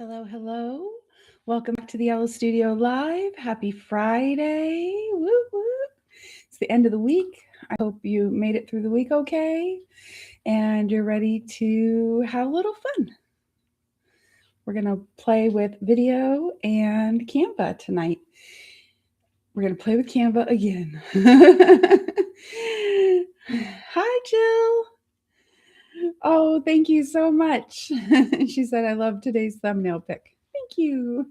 Hello, hello. Welcome back to the Yellow Studio Live. Happy Friday. Woo woo. It's the end of the week. I hope you made it through the week okay and you're ready to have a little fun. We're going to play with video and Canva tonight. We're going to play with Canva again. Hi, Jill. Oh, thank you so much. She said, I love today's thumbnail pic. Thank you.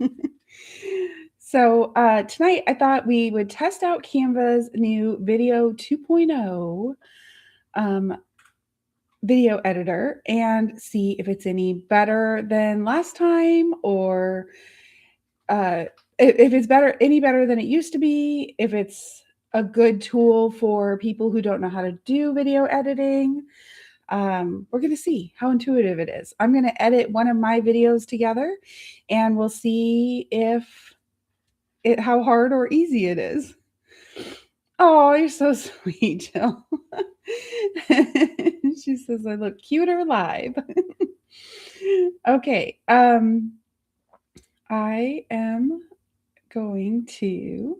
So tonight I thought we would test out Canva's new Video 2.0 video editor and see if it's any better than last time or if it's any better than it used to be, if it's a good tool for people who don't know how to do video editing. We're going to see how intuitive it is. I'm going to edit one of my videos together and we'll see how hard or easy it is. Oh, you're so sweet, Jill. She says I look cuter live. Okay. I am going to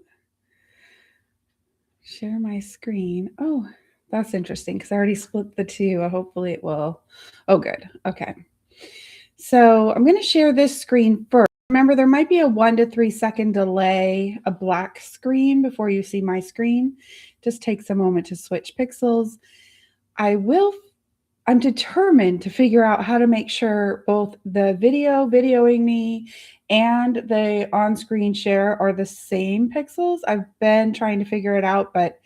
share my screen. Oh, that's interesting because I already split the two. Hopefully it will. Oh, good. Okay. So I'm going to share this screen first. Remember, there might be a 1 to 3 second delay, a black screen before you see my screen. Just takes a moment to switch pixels. I'm determined to figure out how to make sure both the videoing me and the on-screen share are the same pixels. I've been trying to figure it out, but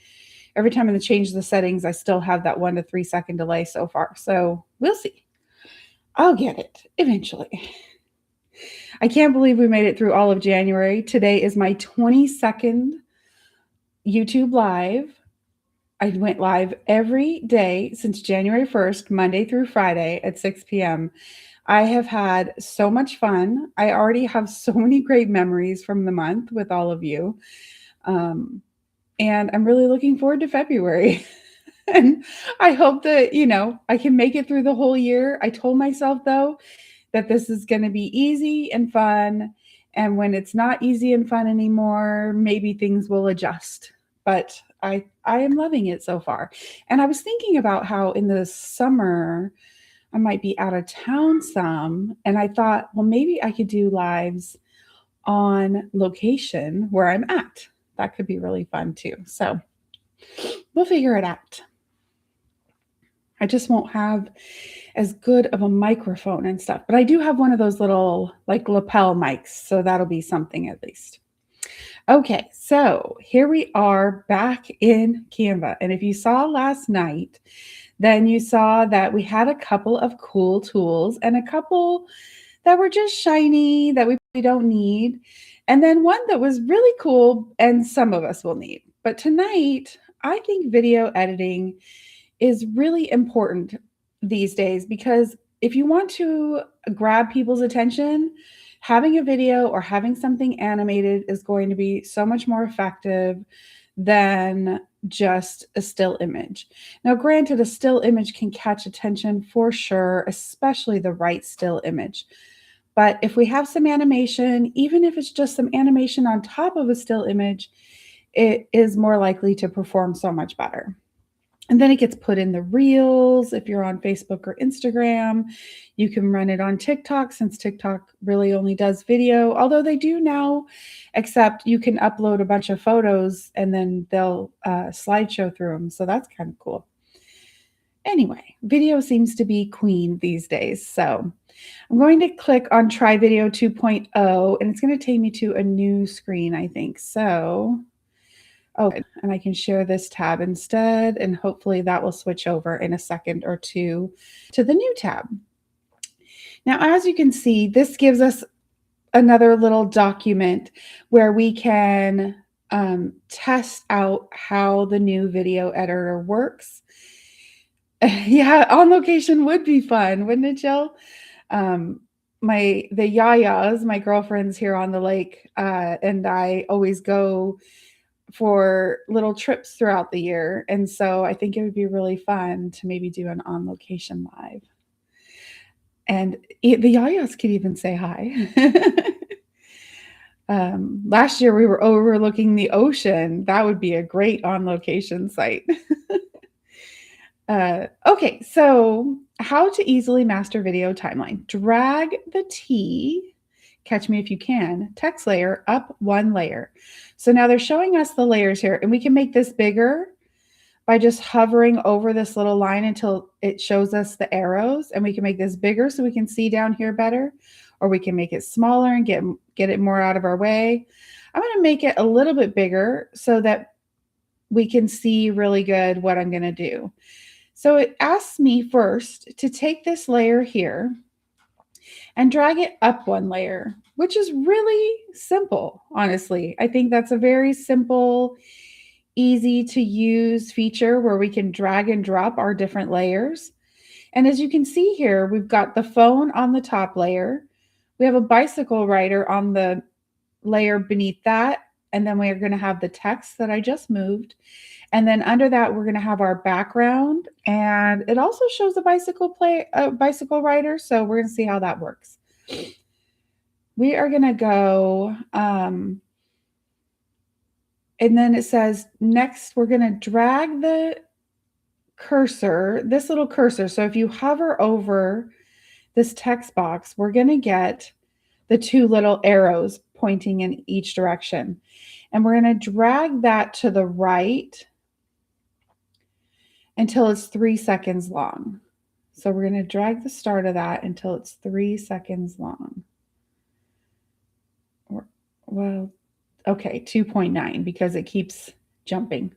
every time I change the settings, I still have that 1 to 3 second delay so far. So we'll see. I'll get it eventually. I can't believe we made it through all of January. Today is my 22nd YouTube Live. I went live every day since January 1st, Monday through Friday at 6 p.m. I have had so much fun. I already have so many great memories from the month with all of you. And I'm really looking forward to February. And I hope that, I can make it through the whole year. I told myself, though, that this is going to be easy and fun. And when it's not easy and fun anymore, maybe things will adjust. But I am loving it so far. And I was thinking about how in the summer, I might be out of town some. And I thought, well, maybe I could do lives on location where I'm at. That could be really fun too. So we'll figure it out. I just won't have as good of a microphone and stuff, but I do have one of those little like lapel mics, so that'll be something at least. Okay, so here we are back in Canva. And if you saw last night, then you saw that we had a couple of cool tools and a couple that were just shiny that we don't need. And then one that was really cool and some of us will need. But tonight, I think video editing is really important these days because if you want to grab people's attention, having a video or having something animated is going to be so much more effective than just a still image. Now, granted, a still image can catch attention for sure, especially the right still image. But if we have some animation, even if it's just some animation on top of a still image, it is more likely to perform so much better. And then it gets put in the reels. If you're on Facebook or Instagram, you can run it on TikTok since TikTok really only does video, although they do now accept you can upload a bunch of photos and then they'll slideshow through them. So that's kind of cool. Anyway, video seems to be queen these days. So I'm going to click on Try Video 2.0 and it's going to take me to a new screen, I think. So oh, and I can share this tab instead, and hopefully that will switch over in a second or two to the new tab. Now, as you can see, this gives us another little document where we can test out how the new video editor works. Yeah, on location would be fun, wouldn't it, Jill? The Yayas, my girlfriends here on the lake, and I always go for little trips throughout the year. And so I think it would be really fun to maybe do an on location live. And the yayas could even say hi. Last year we were overlooking the ocean. That would be a great on location site. Okay, so how to easily master video timeline. Drag the T, catch me if you can, text layer up one layer. So now they're showing us the layers here, and we can make this bigger by just hovering over this little line until it shows us the arrows, and we can make this bigger so we can see down here better, or we can make it smaller and get it more out of our way. I'm going to make it a little bit bigger so that we can see really good what I'm going to do. So it asks me first to take this layer here and drag it up one layer, which is really simple, honestly. I think that's a very simple, easy to use feature where we can drag and drop our different layers. And as you can see here, we've got the phone on the top layer. We have a bicycle rider on the layer beneath that. And then we're going to have the text that I just moved. And then under that, we're going to have our background. And it also shows a bicycle rider. So we're going to see how that works. We are going to go, and then it says next, we're going to drag the cursor, this little cursor. So if you hover over this text box, we're going to get the two little arrows pointing in each direction. And we're going to drag that to the right until it's 3 seconds long. So we're going to drag the start of that until it's 3 seconds long. Well, okay, 2.9 because it keeps jumping.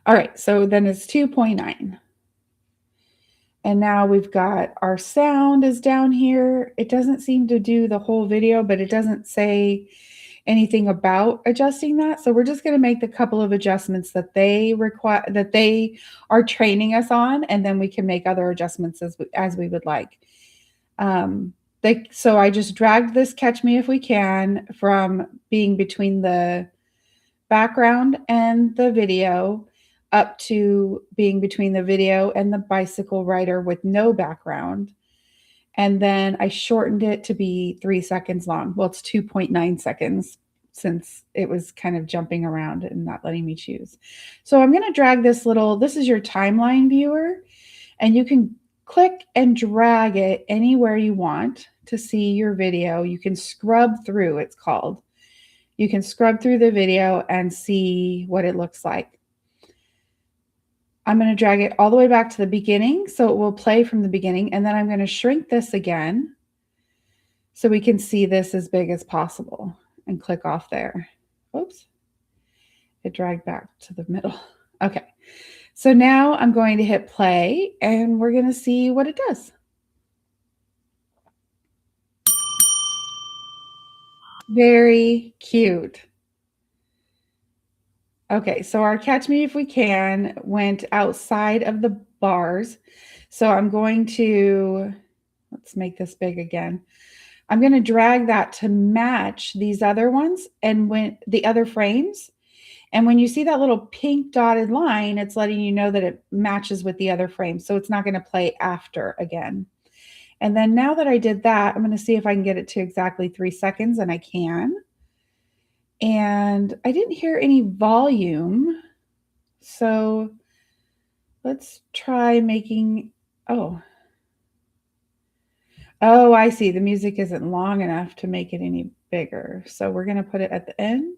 All right, so then it's 2.9. And now we've got our sound is down here. It doesn't seem to do the whole video, but it doesn't say anything about adjusting that. So we're just going to make the couple of adjustments that they require, that they are training us on, and then we can make other adjustments as we would like. So I just dragged this catch me if we can from being between the background and the video up to being between the video and the bicycle rider with no background. And then I shortened it to be 3 seconds long. Well, it's 2.9 seconds since it was kind of jumping around and not letting me choose. So I'm going to drag this is your timeline viewer, and you can click and drag it anywhere you want to see your video. You can scrub through, it's called. You can scrub through the video and see what it looks like. I'm going to drag it all the way back to the beginning so it will play from the beginning, and then I'm going to shrink this again so we can see this as big as possible and click off there. Oops. It dragged back to the middle. Okay. So now I'm going to hit play and we're going to see what it does. Very cute. Okay, so our catch me if we can went outside of the bars. So I'm going to, let's make this big again. I'm going to drag that to match these other ones and when the other frames. And when you see that little pink dotted line, it's letting you know that it matches with the other frame. So it's not going to play after again. And then now that I did that, I'm going to see if I can get it to exactly 3 seconds, and I can. And I didn't hear any volume. So let's try making, oh, I see. The music isn't long enough to make it any bigger. So we're going to put it at the end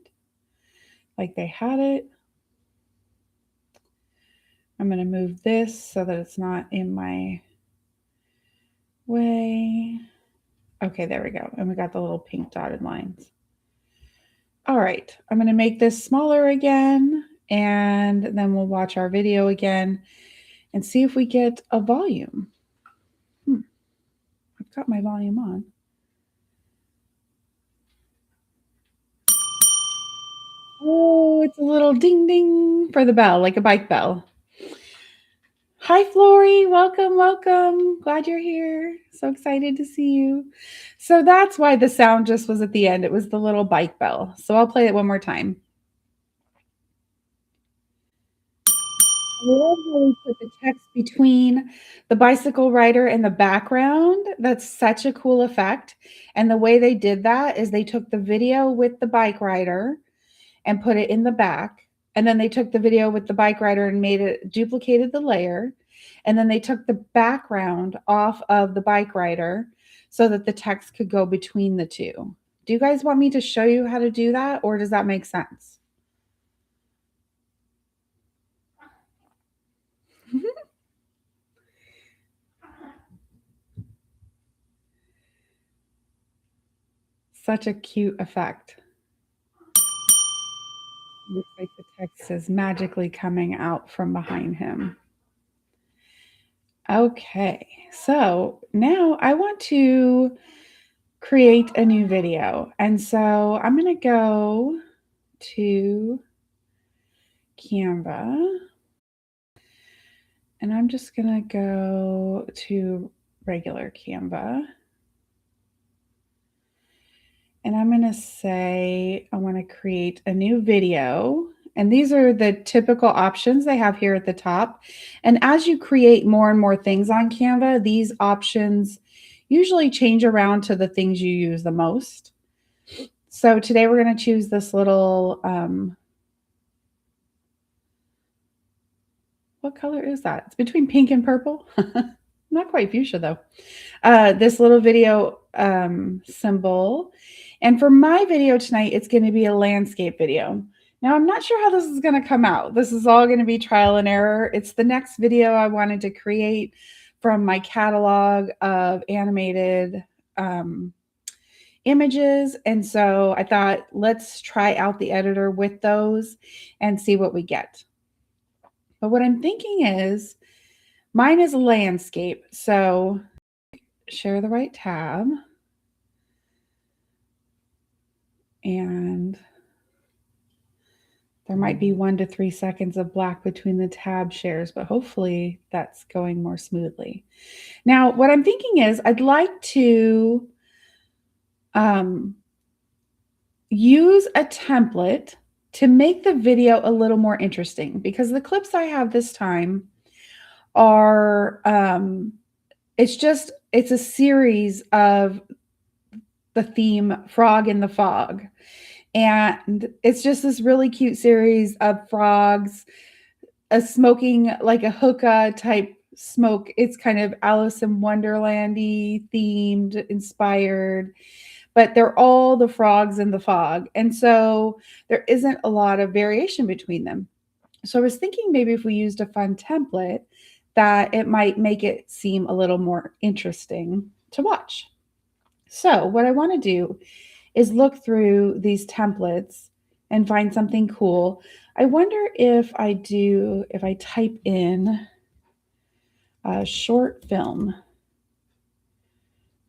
like they had it. I'm going to move this so that it's not in my way. Okay, there we go. And we got the little pink dotted lines. All right, I'm going to make this smaller again, and then we'll watch our video again and see if we get a volume. I've got my volume on. Oh, it's a little ding ding for the bell, like a bike bell. Hi, Flory. Welcome, welcome. Glad you're here. So excited to see you. So that's why the sound just was at the end. It was the little bike bell. So I'll play it one more time. I love how we put the text between the bicycle rider and the background. That's such a cool effect. And the way they did that is they took the video with the bike rider and put it in the back. And then they took the video with the bike rider and made it duplicated the layer. And then they took the background off of the bike rider so that the text could go between the two. Do you guys want me to show you how to do that, or does that make sense? Such a cute effect. Looks like the text is magically coming out from behind him. Okay, so now I want to create a new video. And so I'm going to go to Canva and I'm just going to go to regular Canva. And I'm going to say I want to create a new video. And these are the typical options they have here at the top. And as you create more and more things on Canva, these options usually change around to the things you use the most. So today we're going to choose this little, what color is that? It's between pink and purple. Not quite fuchsia though. This little video symbol. And for my video tonight, it's going to be a landscape video. Now, I'm not sure how this is going to come out. This is all going to be trial and error. It's the next video I wanted to create from my catalog of animated images. And so I thought, let's try out the editor with those and see what we get. But what I'm thinking is, mine is a landscape. So share the right tab. And there might be 1 to 3 seconds of black between the tab shares, but hopefully that's going more smoothly. Now, what I'm thinking is I'd like to use a template to make the video a little more interesting, because the clips I have this time are, it's a series of the theme Frog in the Fog. And it's just this really cute series of frogs, smoking like a hookah type smoke. It's kind of Alice in Wonderland-y themed, inspired, but they're all the frogs in the fog. And so there isn't a lot of variation between them. So I was thinking maybe if we used a fun template, that it might make it seem a little more interesting to watch. So what I want to do is look through these templates and find something cool. I wonder if I type in a short film,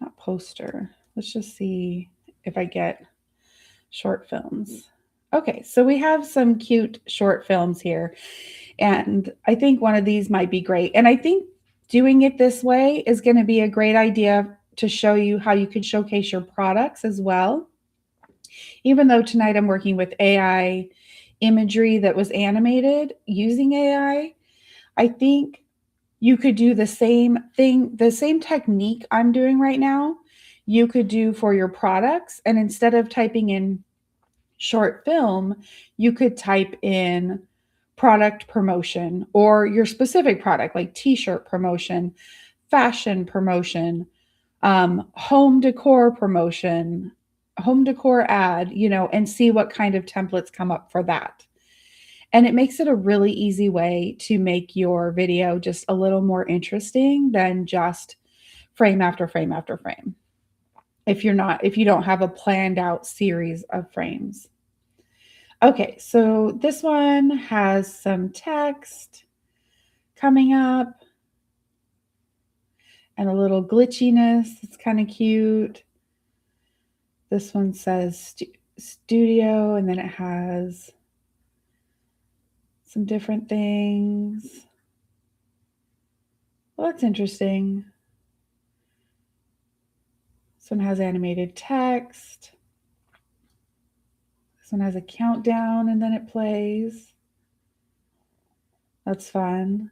not poster. Let's just see if I get short films. Okay, so we have some cute short films here. And I think one of these might be great. And I think doing it this way is going to be a great idea to show you how you can showcase your products as well. Even though tonight I'm working with AI imagery that was animated using AI, I think you could do the same thing, the same technique I'm doing right now, you could do for your products. And instead of typing in short film, you could type in product promotion or your specific product, like t-shirt promotion, fashion promotion, home decor promotion, home decor ad, and see what kind of templates come up for that. And it makes it a really easy way to make your video just a little more interesting than just frame after frame after frame. If you don't have a planned out series of frames. Okay, so this one has some text coming up and a little glitchiness. It's kind of cute. This one says studio, and then it has some different things. Well, that's interesting. This one has animated text. This one has a countdown and then it plays. That's fun.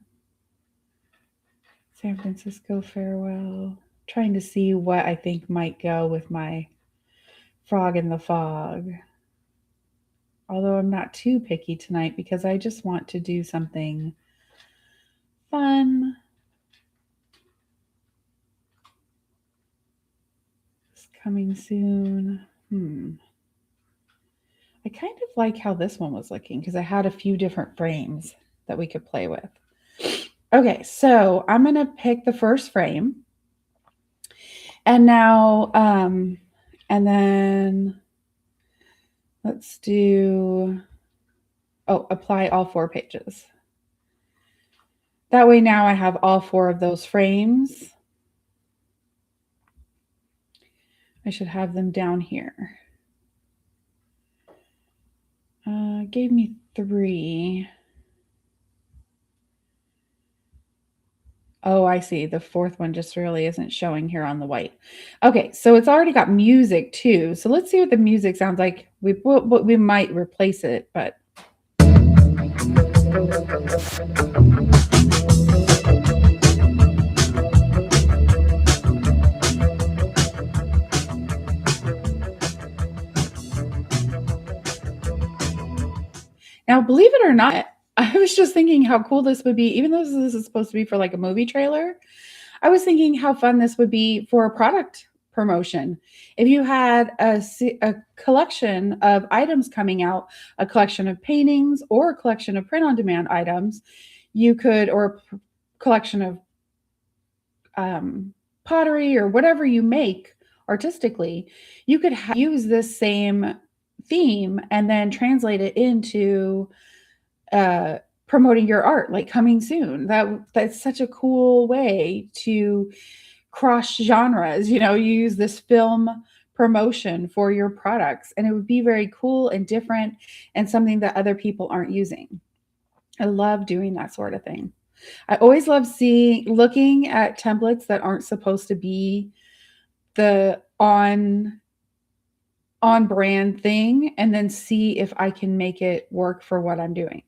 San Francisco farewell. Trying to see what I think might go with my frog in the fog. Although I'm not too picky tonight because I just want to do something fun. It's coming soon. I kind of like how this one was looking because I had a few different frames that we could play with. Okay, so I'm going to pick the first frame. And now, and then let's do, apply all 4 pages. That way now I have all 4 of those frames. I should have them down here. Gave me 3. Oh, I see. The 4th one just really isn't showing here on the white. Okay, so it's already got music too. So let's see what the music sounds like. We might replace it, but. Now, believe it or not, I was just thinking how cool this would be, even though this is supposed to be for like a movie trailer. I was thinking how fun this would be for a product promotion. If you had a collection of items coming out, a collection of paintings or a collection of print-on-demand items, you could, or a collection of pottery or whatever you make artistically, you could use this same theme and then translate it into promoting your art, like coming soon. That's such a cool way to cross genres. You use this film promotion for your products, and it would be very cool and different and something that other people aren't using. I love doing that sort of thing. I always love looking at templates that aren't supposed to be the on brand thing and then see if I can make it work for what I'm doing.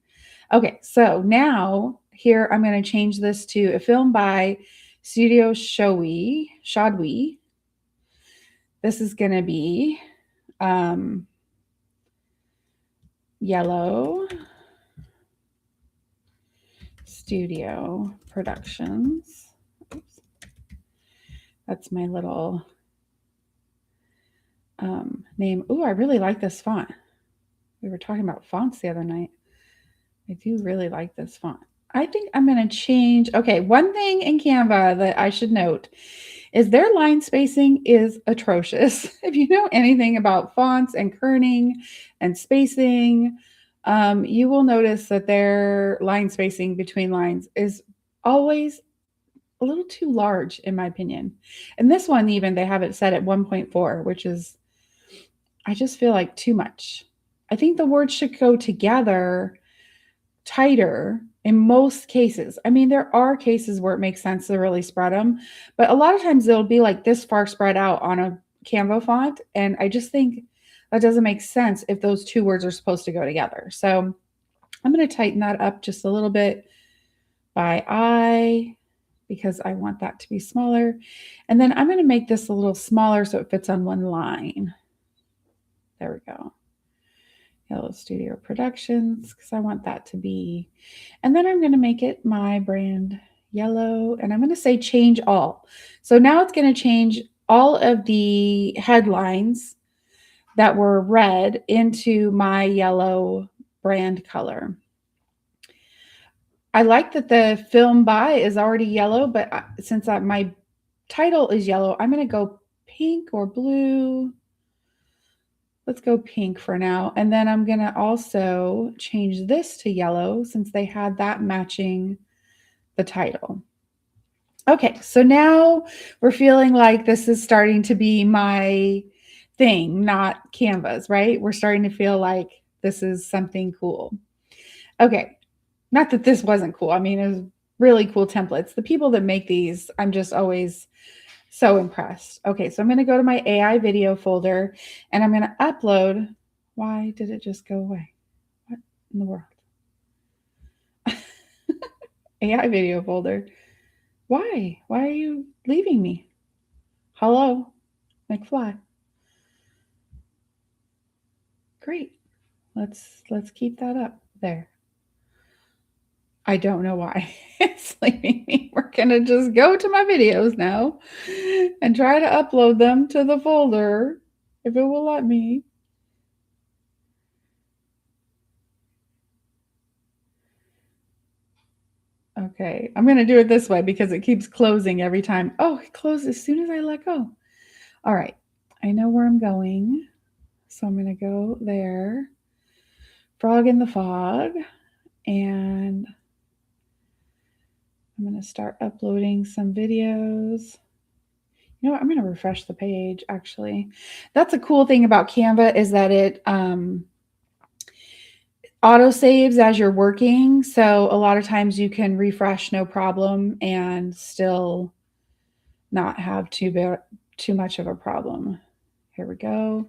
Okay, so now here I'm going to change this to a film by Studio Shadwi. This is going to be yellow. Studio Productions. Oops. That's my little name. Ooh, I really like this font. We were talking about fonts the other night. I do really like this font. I think I'm going to change. Okay, one thing in Canva that I should note is their line spacing is atrocious. If you know anything about fonts and kerning and spacing, you will notice that their line spacing between lines is always a little too large, in my opinion. And this one, even, they have it set at 1.4, which is, I just feel like too much. I think the words should go together tighter in most cases. I mean, there are cases where it makes sense to really spread them, but a lot of times they'll be like this far spread out on a Canva font. And I just think that doesn't make sense if those 2 words are supposed to go together. So I'm going to tighten that up just a little bit by eye because I want that to be smaller. And then I'm going to make this a little smaller so it fits on one line. There we go. Yellow Studio Productions, because I want that to be. And then I'm going to make it my brand yellow, and I'm going to say change all. So now it's going to change all of the headlines that were red into my yellow brand color. I like that the film by is already yellow, but since my title is yellow, I'm going to go pink or blue. Let's go pink for now. And then I'm going to also change this to yellow since they had that matching the title. Okay, so now we're feeling like this is starting to be my thing, not Canva's, right? We're starting to feel like this is something cool. Okay, not that this wasn't cool. I mean, it was really cool templates. The people that make these, I'm just always so impressed. Okay, so I'm going to go to my AI video folder and I'm going to upload. Why did it just go away? What in the world? AI video folder. Why? Why are you leaving me? Hello, McFly. Great. Let's keep that up there. I don't know why it's leaving me. We're gonna just go to my videos now and try to upload them to the folder if it will let me. Okay, I'm gonna do it this way because it keeps closing every time. Oh, it closed as soon as I let go. All right, I know where I'm going. So I'm gonna go there. Frog in the fog. And I'm gonna start uploading some videos. You know what? I'm going to refresh the page, actually. That's a cool thing about Canva is that it auto saves as you're working. So a lot of times you can refresh no problem and still not have too much of a problem. Here we go.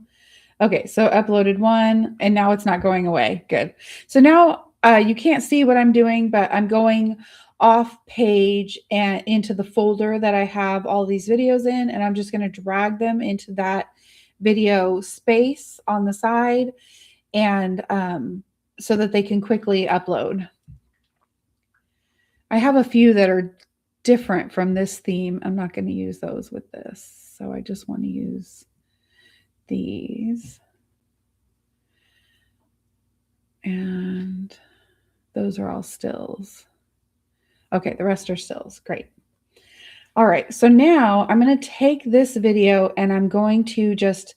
Okay, so uploaded one, and now it's not going away. Good. So now you can't see what I'm doing, but I'm going off page and into the folder that I have all these videos in, and I'm just going to drag them into that video space on the side, and so that they can quickly upload. I have a few that are different from this theme. I'm not going to use those with this, so I just want to use these. And those are all stills. Okay, the rest are stills. Great. All right, so now I'm going to take this video and I'm going to just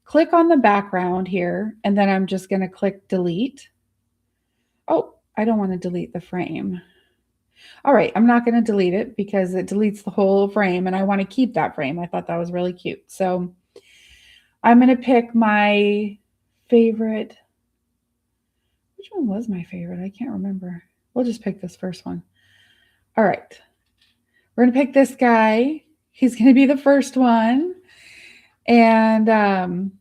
click on the background here, and then I'm just going to click delete. Oh, I don't want to delete the frame. All right, I'm not going to delete it because it deletes the whole frame, and I want to keep that frame. I thought that was really cute. So I'm going to pick my favorite. Which one was my favorite? I can't remember. We'll just pick this first one. All right. We're going to pick this guy. He's going to be the first one. And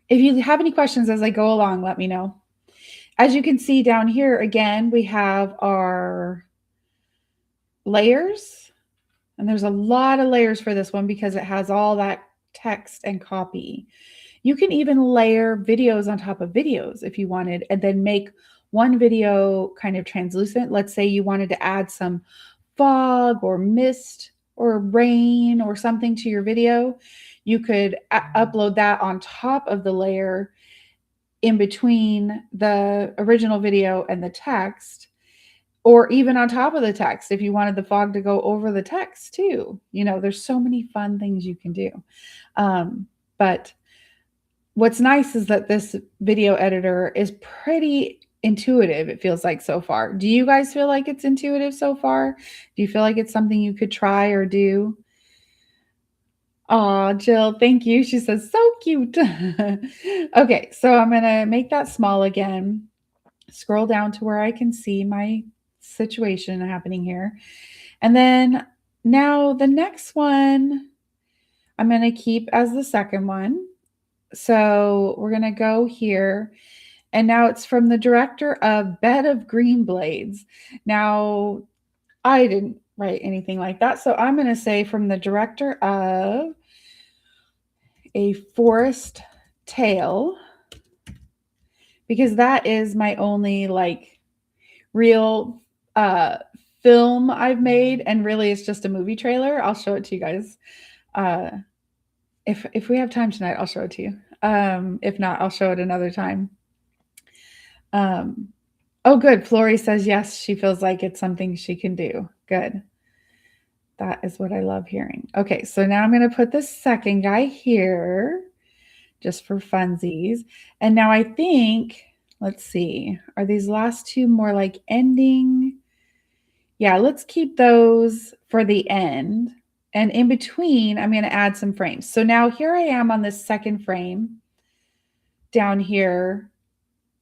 if you have any questions as I go along, let me know. As you can see down here, again, we have our layers. And there's a lot of layers for this one because it has all that text and copy. You can even layer videos on top of videos if you wanted, and then make one video kind of translucent. Let's say you wanted to add some fog or mist or rain or something to your video. You could upload that on top of the layer in between the original video and the text, or even on top of the text if you wanted the fog to go over the text too. You know, there's so many fun things you can do. But what's nice is that this video editor is pretty intuitive, it feels like so far. Do you guys feel like it's intuitive so far? Do you feel like it's something you could try or do? Oh, Jill, thank you. She says, so cute. Okay, so I'm going to make that small again. Scroll down to where I can see my situation happening here. And then now the next one, I'm going to keep as the second one. So we're going to go here. And now it's from the director of Bed of Green Blades. Now, I didn't write anything like that. So I'm going to say from the director of A Forest Tale, because that is my only like real film I've made, and really it's just a movie trailer. I'll show it to you guys. If we have time tonight, I'll show it to you. If not, I'll show it another time. Oh, good. Flory says yes, she feels like it's something she can do. Good. That is what I love hearing. Okay, so now I'm going to put this second guy here just for funsies. And now I think, let's see, are these last two more like ending? Yeah, let's keep those for the end. And in between, I'm going to add some frames. So now here I am on this second frame. Down here,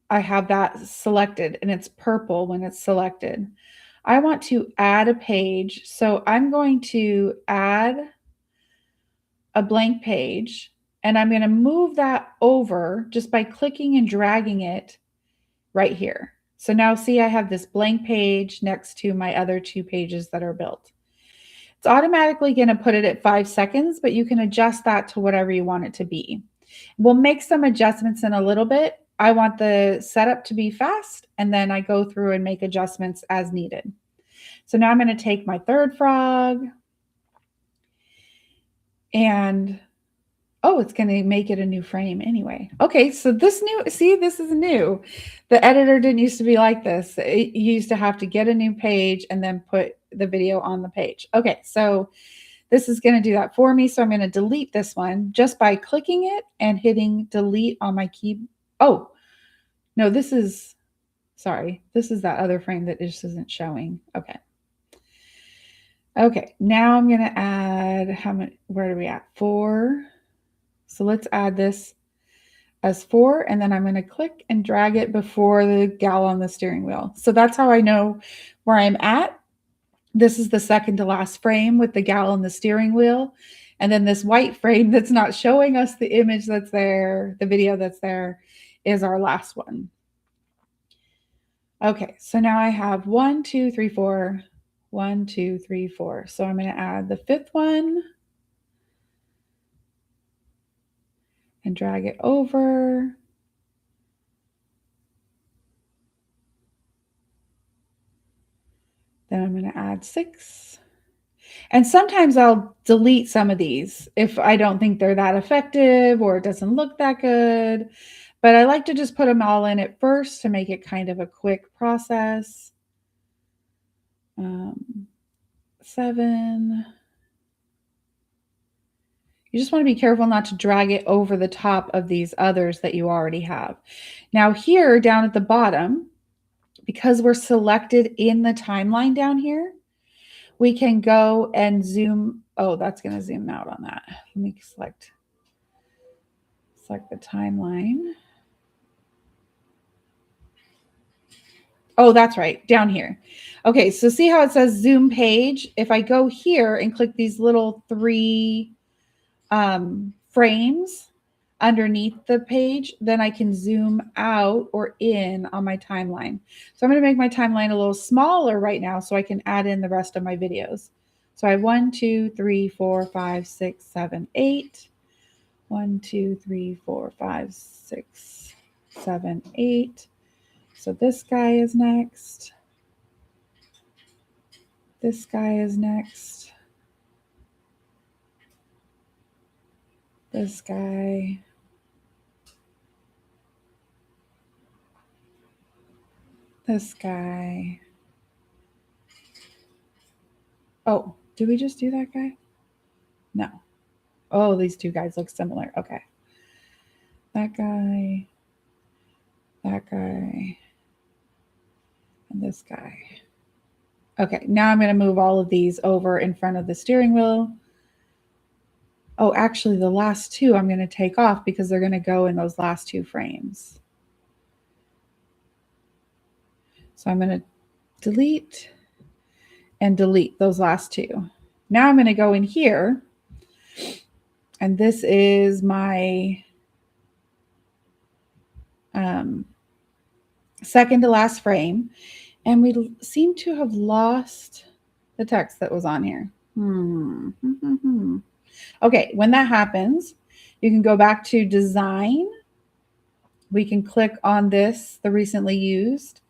I have that selected, and it's purple when it's selected. I want to add a page. So I'm going to add a blank page, and I'm going to move that over just by clicking and dragging it right here. So now see, I have this blank page next to my other 2 pages that are built. It's automatically going to put it at 5 seconds, but you can adjust that to whatever you want it to be. We'll make some adjustments in a little bit. I want the setup to be fast, and then I go through and make adjustments as needed. So now I'm going to take my third frog and oh, it's going to make it a new frame anyway. Okay, so this is new. The editor didn't used to be like this. You used to have to get a new page and then put the video on the page. Okay, so this is going to do that for me. So I'm going to delete this one just by clicking it and hitting delete on my key. Oh, no, this is that other frame that just isn't showing. Okay. Okay, now I'm going to add, where are we at? 4. So let's add this as 4, and then I'm going to click and drag it before the gal on the steering wheel. So that's how I know where I'm at. This is the second to last frame with the gal on the steering wheel. And then this white frame that's not showing us the image that's there, the video that's there, is our last one. Okay, so now I have 1, 2, 3, 4. 1, 2, 3, 4. So I'm going to add the 5th one and drag it over. Then I'm going to add 6. And sometimes I'll delete some of these if I don't think they're that effective or it doesn't look that good. But I like to just put them all in at first to make it kind of a quick process. 7. You just want to be careful not to drag it over the top of these others that you already have. Now here down at the bottom, because we're selected in the timeline down here, we can go and zoom. Oh, that's going to zoom out on that. Let me select the timeline. Oh, that's right, down here. Okay, so see how it says zoom page? If I go here and click these little 3 frames underneath the page, then I can zoom out or in on my timeline. So I'm going to make my timeline a little smaller right now so I can add in the rest of my videos. So I have 1, 2, 3, 4, 5, 6, 7, 8. 1, 2, 3, 4, 5, 6, 7, 8. So this guy is next. This guy is next. This guy. This guy. Oh, did we just do that guy? No. Oh, these 2 guys look similar. Okay. That guy. That guy. And this guy. Okay, now I'm going to move all of these over in front of the steering wheel. Oh, actually, the last 2 I'm going to take off because they're going to go in those last 2 frames. So I'm going to delete and delete those last 2. Now I'm going to go in here, and this is my second to last frame, and we seem to have lost the text that was on here. Okay, when that happens, you can go back to design. We can click on this, the recently used,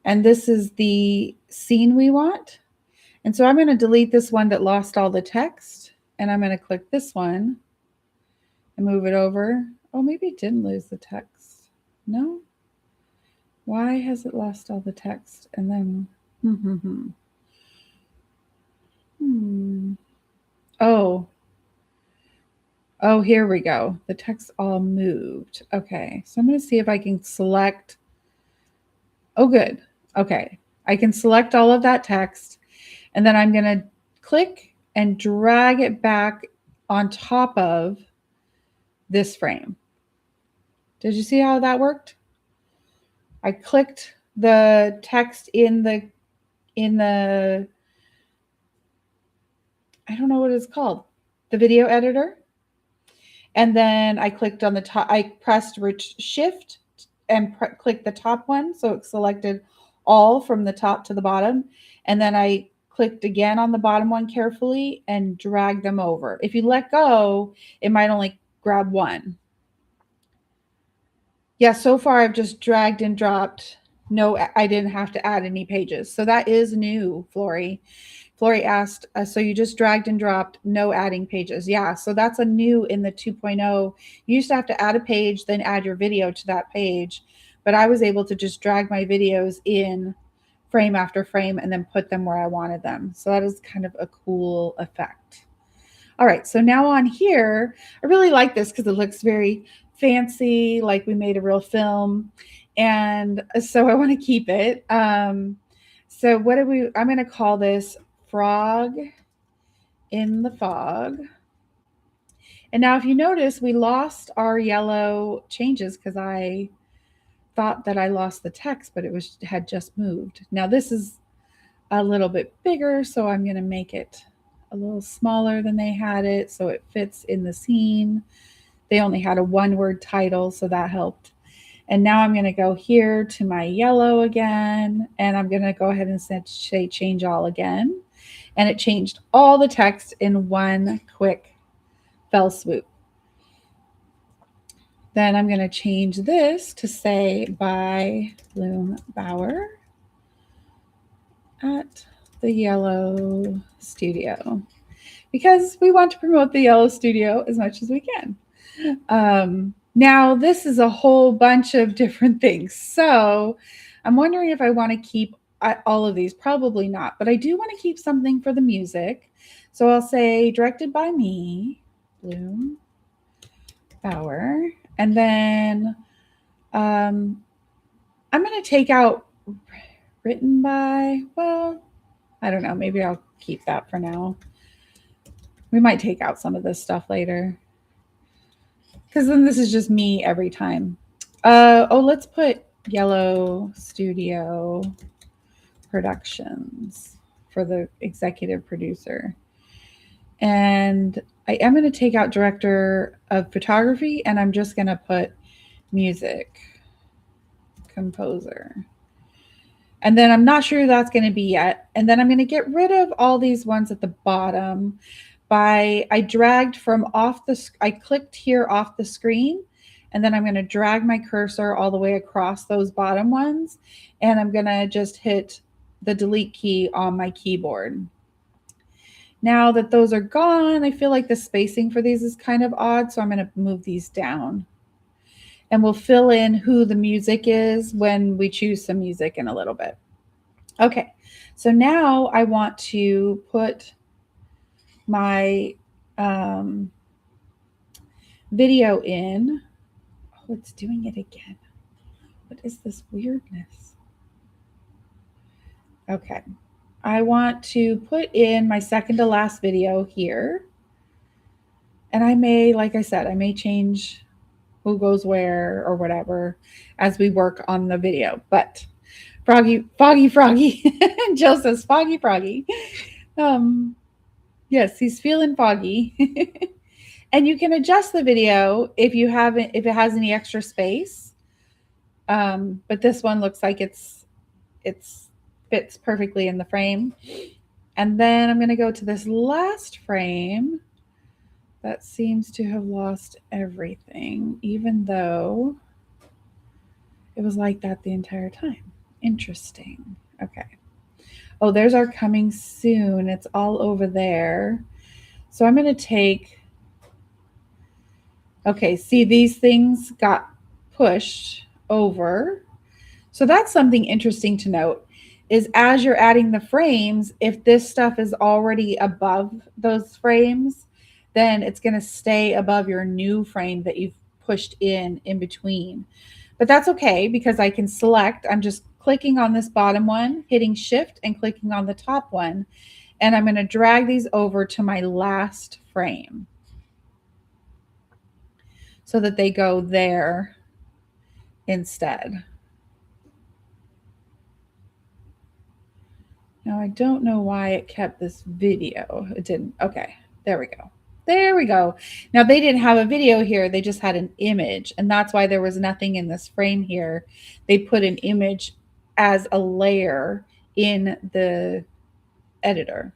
and this is the scene we want. And so I'm going to delete this one that lost all the text, and I'm going to click this one and move it over. Oh, maybe it didn't lose the text. No? Why has it lost all the text? And then, Oh, here we go. The text all moved. Okay, so I'm going to see if I can select. Oh, good. Okay, I can select all of that text, and then I'm going to click and drag it back on top of this frame. Did you see how that worked? I clicked the text in the I don't know what it's called, the video editor. And then I clicked on the top, I pressed Shift and click the top one. So it selected all from the top to the bottom. And then I clicked again on the bottom one carefully and drag them over. If you let go, it might only grab one. Yeah, so far I've just dragged and dropped. No, I didn't have to add any pages. So that is new, Flory. Flory asked, so you just dragged and dropped, no adding pages. Yeah, so that's a new in the 2.0. You used to have to add a page, then add your video to that page. But I was able to just drag my videos in frame after frame and then put them where I wanted them. So that is kind of a cool effect. All right, so now on here, I really like this because it looks very fancy, like we made a real film. And so I want to keep it. So what do I'm going to call this Frog in the Fog. And now if you notice, we lost our yellow changes because I thought that I lost the text, but it had just moved. Now this is a little bit bigger, so I'm going to make it a little smaller than they had it so it fits in the scene. They only had a one-word title, so that helped. And now I'm going to go here to my yellow again, and I'm going to go ahead and say change all again. And it changed all the text in one quick fell swoop. Then I'm going to change this to say by Blume Bauer at the Yellow Studio, because we want to promote the Yellow Studio as much as we can. Now this is a whole bunch of different things. So I'm wondering if I want to keep all of these. Probably not, but I do want to keep something for the music. So I'll say directed by me, Blume Bauer. And then I'm going to take out written by, well, I don't know. Maybe I'll keep that for now. We might take out some of this stuff later, because then this is just me every time. Let's put Yellow Studio Productions for the executive producer. And I am going to take out director of photography, and I'm just going to put music composer. And then I'm not sure who that's going to be yet. And then I'm going to get rid of all these ones at the bottom. I dragged from I clicked here off the screen, and then I'm going to drag my cursor all the way across those bottom ones, and I'm going to just hit the delete key on my keyboard. Now that those are gone, I feel like the spacing for these is kind of odd, so I'm going to move these down. And we'll fill in who the music is when we choose some music in a little bit. Okay, so now I want to put my video in. Oh, it's doing it again. What is this weirdness? Okay, I want to put in my second to last video here. And I may, like I said, I may change who goes where or whatever as we work on the video. But Foggy, Jill says Foggy. Yes, he's feeling foggy. And you can adjust the video if it has any extra space. But this one looks like it fits perfectly in the frame. And then I'm going to go to this last frame that seems to have lost everything, even though it was like that the entire time. Interesting. Okay. Oh, there's our coming soon. It's all over there. So I'm going to take, okay, see, these things got pushed over. So that's something interesting to note, is as you're adding the frames, if this stuff is already above those frames, then it's going to stay above your new frame that you've pushed in between. But that's okay, because I can select, I'm just clicking on this bottom one, hitting shift and clicking on the top one. And I'm going to drag these over to my last frame so that they go there instead. Now I don't know why it kept this video. It didn't. Okay, there we go. There we go. Now they didn't have a video here, they just had an image, and that's why there was nothing in this frame here. They put an image as a layer in the editor.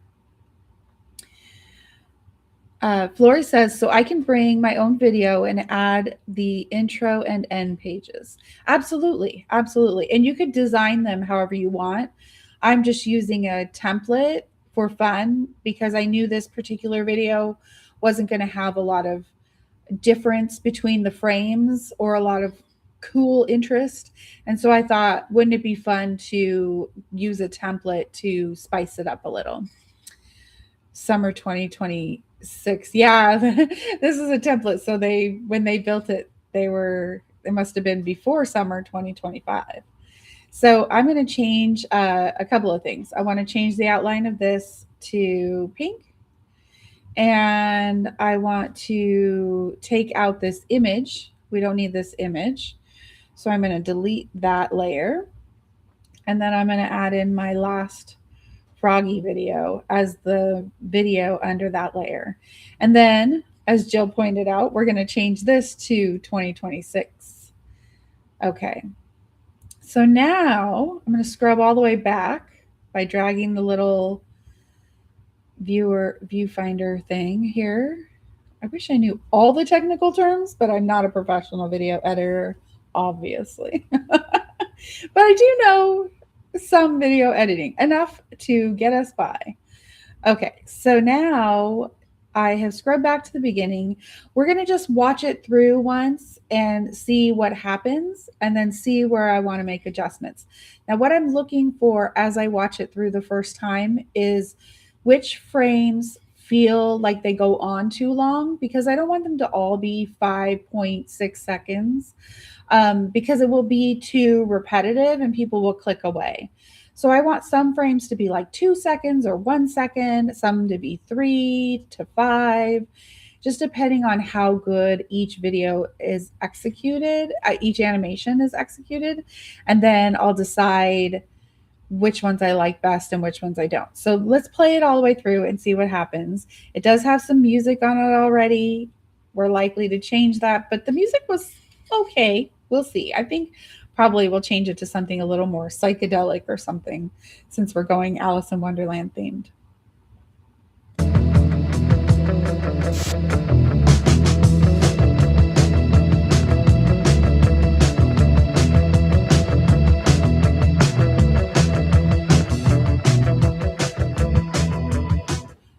Flory says, so I can bring my own video and add the intro and end pages. Absolutely. Absolutely. And you could design them however you want. I'm just using a template for fun because I knew this particular video wasn't going to have a lot of difference between the frames or a lot of cool interest. And so I thought, wouldn't it be fun to use a template to spice it up a little? Summer 2026. Yeah, this is a template. So when they built it, it must have been before summer 2025. So I'm going to change a couple of things. I want to change the outline of this to pink. And I want to take out this image. We don't need this image. So I'm going to delete that layer. And then I'm going to add in my last Froggy video as the video under that layer. And then, as Jill pointed out, we're going to change this to 2026. Okay. So now I'm going to scrub all the way back by dragging the little viewfinder thing here. I wish I knew all the technical terms, but I'm not a professional video editor, obviously. But I do know some video editing, enough to get us by. Okay, so now I have scrubbed back to the beginning. We're going to just watch it through once and see what happens and then see where I want to make adjustments. Now, what I'm looking for as I watch it through the first time is which frames feel like they go on too long, because I don't want them to all be 5.6 seconds because it will be too repetitive and people will click away. So I want some frames to be like 2 seconds or 1 second, some to be 3 to 5, just depending on how good each video is executed, each animation is executed. And then I'll decide which ones I like best and which ones I don't. So let's play it all the way through and see what happens. It does have some music on it already. We're likely to change that, but the music was okay. We'll see. I think probably we'll change it to something a little more psychedelic or something since we're going Alice in Wonderland themed.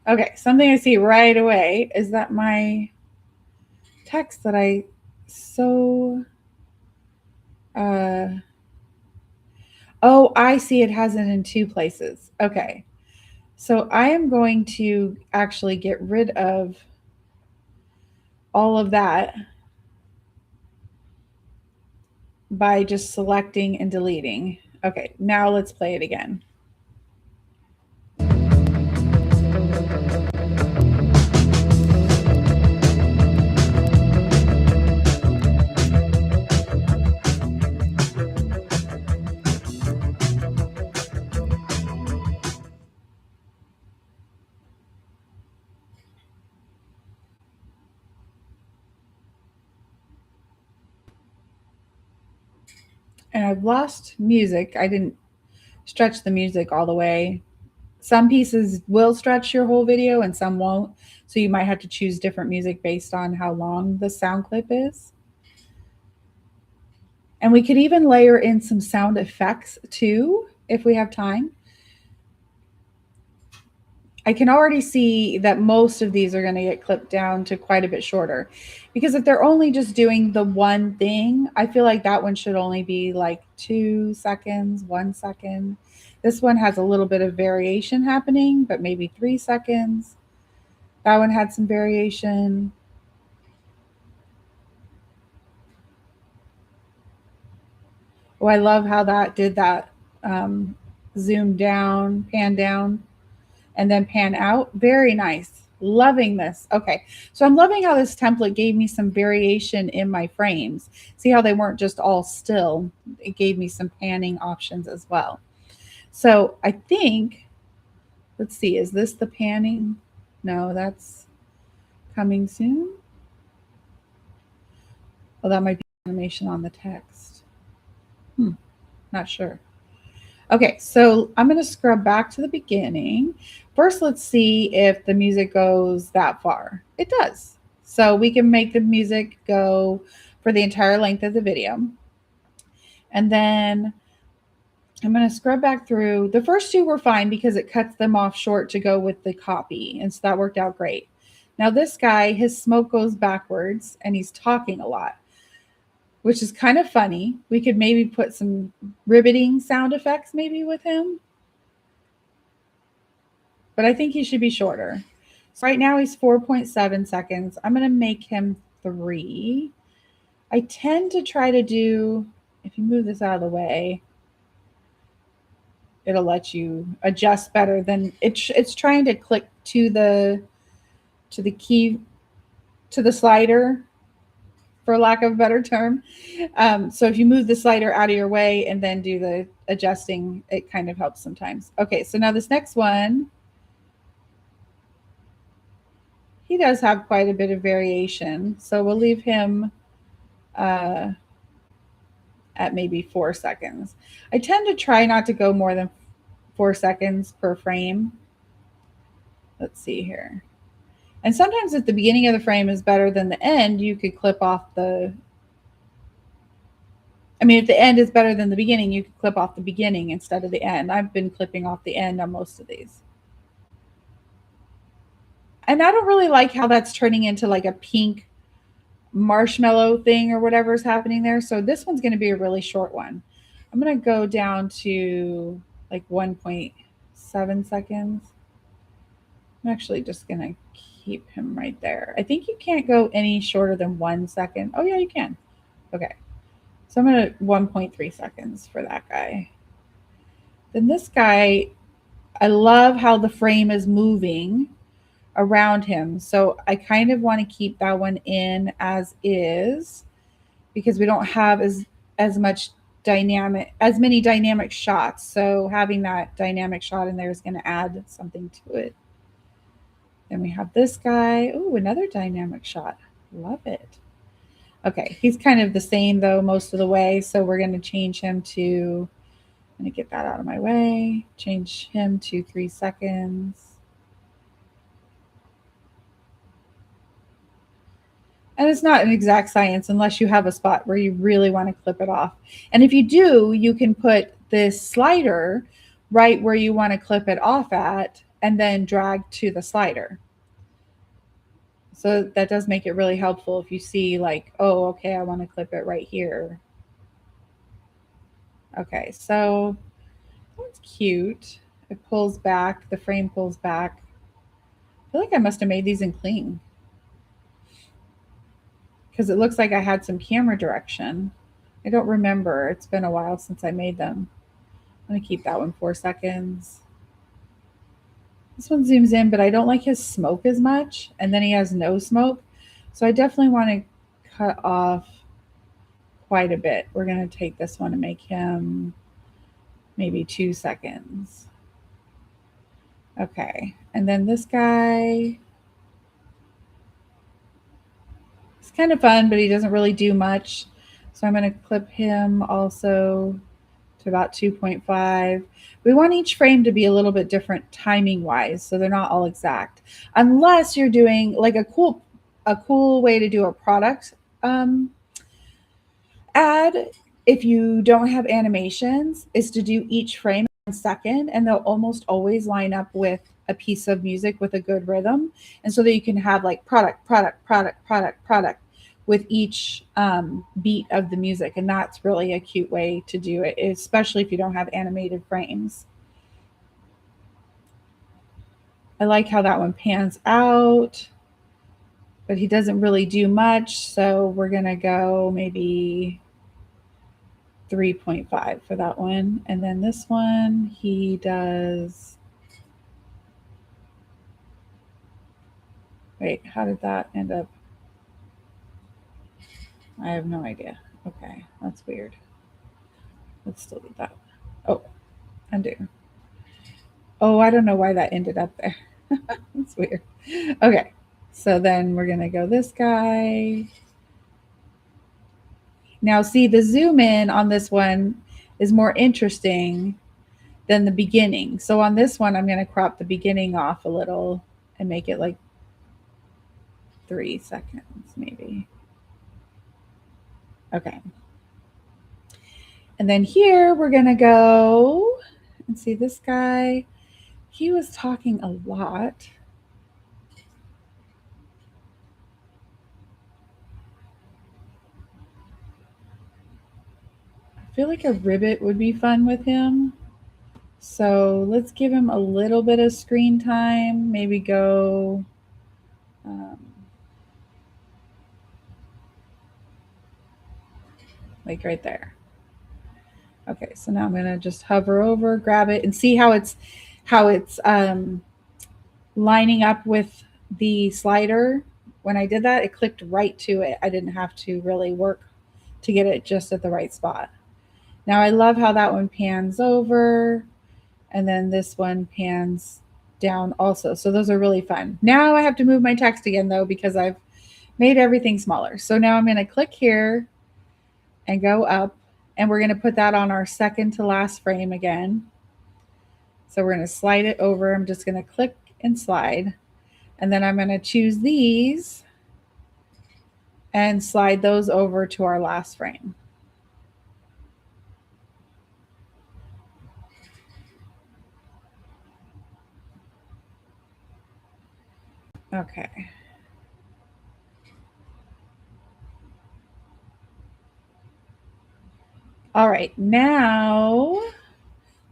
Okay, something I see right away is that my text that I so oh, I see, it has it in 2 places. Okay. So I am going to actually get rid of all of that by just selecting and deleting. Okay, now let's play it again. And I've lost music. I didn't stretch the music all the way. Some pieces will stretch your whole video and some won't. So you might have to choose different music based on how long the sound clip is. And we could even layer in some sound effects too, if we have time. I can already see that most of these are going to get clipped down to quite a bit shorter, because if they're only just doing the one thing, I feel like that one should only be like 2 seconds, 1 second. This one has a little bit of variation happening, but maybe 3 seconds. That one had some variation. Oh, I love how that did that zoom down, pan down, and then pan out. Very nice. Loving this. Okay. So I'm loving how this template gave me some variation in my frames. See how they weren't just all still. It gave me some panning options as well. So I think, let's see, is this the panning? No, that's Coming soon. Oh, that might be animation on the text. Not sure. Okay, so I'm going to scrub back to the beginning. First, let's see if the music goes that far. It does. So we can make the music go for the entire length of the video. And then I'm going to scrub back through. The first two were fine because it cuts them off short to go with the copy. And so that worked out great. Now this guy, his smoke goes backwards and he's talking a lot, which is kind of funny. We could maybe put some riveting sound effects maybe with him. But I think he should be shorter. So right now he's 4.7 seconds. I'm going to make him 3. I tend to try to do, if you move this out of the way, it'll let you adjust better than it's trying to click to the key, to the slider, for lack of a better term. So if you move the slider out of your way and then do the adjusting, it kind of helps sometimes. Okay, so now this next one, he does have quite a bit of variation. So we'll leave him at maybe 4 seconds. I tend to try not to go more than 4 seconds per frame. Let's see here. And sometimes if the beginning of the frame is better than the end, you could clip off the, if the end is better than the beginning, you could clip off the beginning instead of the end. I've been clipping off the end on most of these. And I don't really like how that's turning into like a pink marshmallow thing or whatever is happening there. So this one's going to be a really short one. I'm going to go down to like 1.7 seconds. I'm actually just going to keep him right there. I think you can't go any shorter than 1 second. Oh yeah, you can. Okay. So I'm going to 1.3 seconds for that guy. Then this guy, I love how the frame is moving around him. So I kind of want to keep that one in as is because we don't have as many dynamic shots. So having that dynamic shot in there is going to add something to it. Then we have this guy. Oh, another dynamic shot. Love it. Okay, he's kind of the same though most of the way. So we're going to change him to, I'm going to get that out of my way. Change him to 3 seconds. And it's not an exact science unless you have a spot where you really want to clip it off. And if you do, you can put this slider right where you want to clip it off at and then drag to the slider. So that does make it really helpful if you see like, oh, okay, I want to clip it right here. Okay, so that's cute. It pulls back, the frame pulls back. I feel like I must have made these in cling, because it looks like I had some camera direction. I don't remember. It's been a while since I made them. I'm going to keep that one 4 seconds. This one zooms in, but I don't like his smoke as much. And then he has no smoke. So I definitely want to cut off quite a bit. We're going to take this one and make him maybe 2 seconds. Okay. And then this guy, it's kind of fun, but he doesn't really do much. So I'm going to clip him also to about 2.5. We want each frame to be a little bit different timing wise, so they're not all exact. Unless you're doing like a cool way to do a product ad, if you don't have animations, is to do each frame in 1 second, and they'll almost always line up with a piece of music with a good rhythm. And so that you can have like product with each beat of the music. And that's really a cute way to do it, especially if you don't have animated frames. I like how that one pans out, but he doesn't really do much. So we're going to go maybe 3.5 for that one. And then this one, he does, wait, how did that end up? I have no idea. Okay, that's weird. Let's still do that. Oh, undo. Oh, I don't know why that ended up there. That's weird. Okay, So then we're going to go this guy. Now see, the zoom in on this one is more interesting than the beginning. So on this one, I'm going to crop the beginning off a little and make it like 3 seconds maybe. Okay. And then here we're going to go and see this guy. He was talking a lot. I feel like a ribbit would be fun with him. So let's give him a little bit of screen time. Maybe go like right there. Okay, so now I'm gonna just hover over, grab it, and see how it's lining up with the slider. When I did that, it clicked right to it. I didn't have to really work to get it just at the right spot. Now I love how that one pans over, and then this one pans down also. So those are really fun. Now I have to move my text again though, because I've made everything smaller. So now I'm going to click here and go up, and we're going to put that on our second to last frame again. So we're going to slide it over. I'm just going to click and slide, and then I'm going to choose these and slide those over to our last frame. Okay. All right, now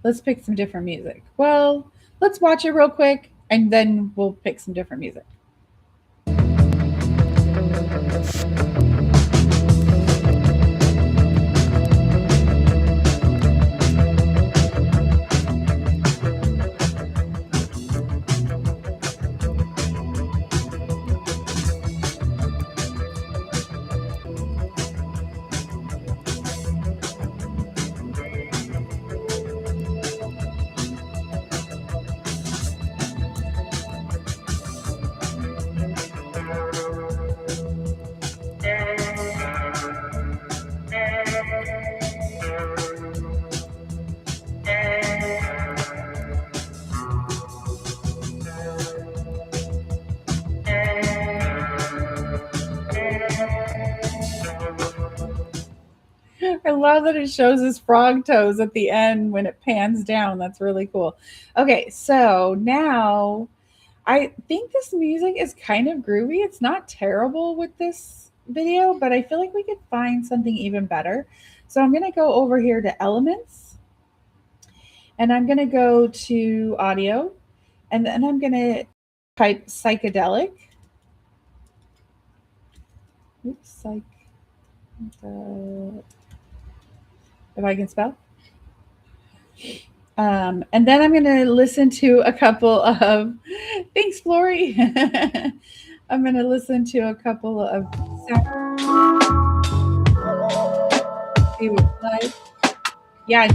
let's pick some different music. Well, let's watch it real quick and then we'll pick some different music. I love that it shows his frog toes at the end when it pans down. That's really cool. Okay, so now I think this music is kind of groovy. It's not terrible with this video, but I feel like we could find something even better. So I'm going to go over here to Elements, and I'm going to go to Audio, and then I'm going to type psychedelic. Oops, if I can spell. And then I'm going to listen to a couple of, thanks, Flory. I'm going to listen to a couple of sounds. See what's like. Yeah.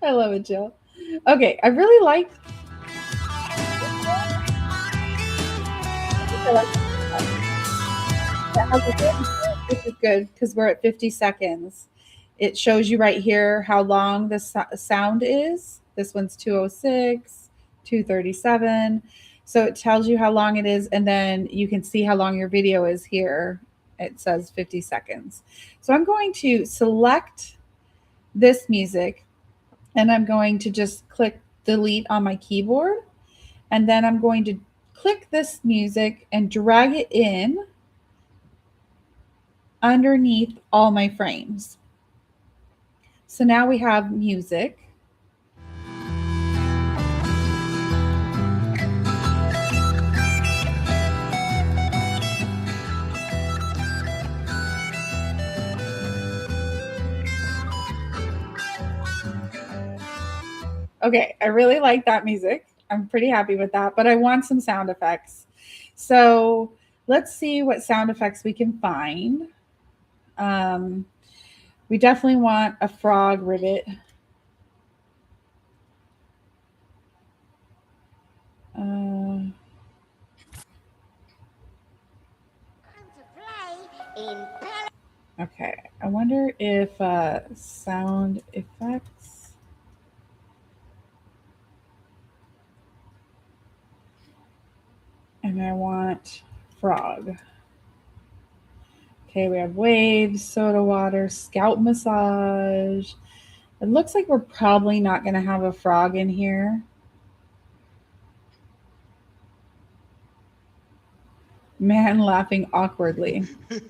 I love it, Jill. Okay, I really liked. This is good because we're at 50 seconds. It shows you right here how long the sound is. This one's 206, 237. So it tells you how long it is, and then you can see how long your video is here. It says 50 seconds. So I'm going to select this music, And I'm going to just click delete on my keyboard. And then I'm going to click this music and drag it in underneath all my frames. So now we have music. Okay, I really like that music. I'm pretty happy with that, but I want some sound effects. So let's see what sound effects we can find. Um, we definitely want a frog ribbit. Okay, I wonder if sound effects. And I want frog. Okay, we have waves, soda water, scalp massage. It looks like we're probably not going to have a frog in here. Man laughing awkwardly. It's